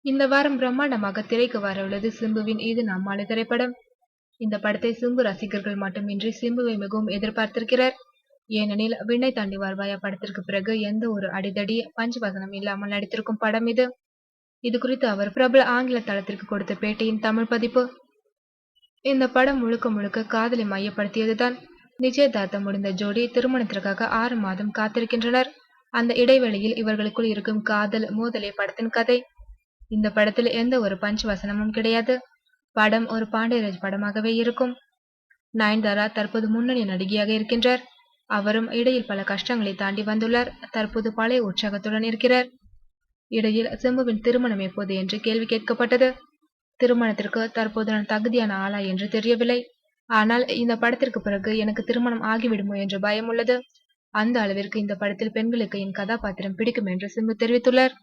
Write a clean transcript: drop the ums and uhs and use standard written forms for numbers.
இந்த வாரம் பிரம்மாண்டமாக திரைக்கு வரவுள்ளது சிம்புவின் இது நம்மால திரைப்படம். இந்த படத்தை சிம்பு ரசிகர்கள் மட்டுமின்றி சிம்புவை மிகவும் எதிர்பார்த்திருக்கிறார். ஏனெனில் விண்ணை தாண்டி வருவாயா படத்திற்கு பிறகு எந்த ஒரு அடிதடி பஞ்ச் வசனம் இல்லாமல் நடித்திருக்கும் படம் இது. இது குறித்து அவர் பிரபல ஆங்கில தளத்திற்கு கொடுத்த பேட்டியின் தமிழ் பதிப்பு. இந்த படம் முழுக்க முழுக்க காதலை மையப்படுத்தியதுதான். நிச்சயதார்த்தம் முடிந்த ஜோடி திருமணத்திற்காக 6 மாதம் காத்திருக்கின்றனர். அந்த இடைவெளியில் இவர்களுக்குள் இருக்கும் காதல் மோதலே படத்தின் கதை. இந்த படத்தில் எந்த ஒரு பஞ்ச் வசனமும் கிடையாது. படம் ஒரு பாண்டியராஜ் படமாகவே இருக்கும். நயன்தாரா தற்போது முன்னணி நடிகையாக இருக்கின்றார். அவரும் இடையில் பல கஷ்டங்களை தாண்டி வந்துள்ளார். தற்போது பழைய உற்சாகத்துடன் இருக்கிறார். இடையில் சிம்புவின் திருமணம் எப்போது என்று கேள்வி கேட்கப்பட்டது. திருமணத்திற்கு தற்போது நான் தகுதியான ஆளா என்று தெரியவில்லை. ஆனால் இந்த படத்திற்கு பிறகு எனக்கு திருமணம் ஆகிவிடுமோ என்ற பயம் உள்ளது. அந்த அளவிற்கு இந்த படத்தில் பெண்களுக்கு என் கதாபாத்திரம் பிடிக்கும் என்று சிம்பு தெரிவித்துள்ளார்.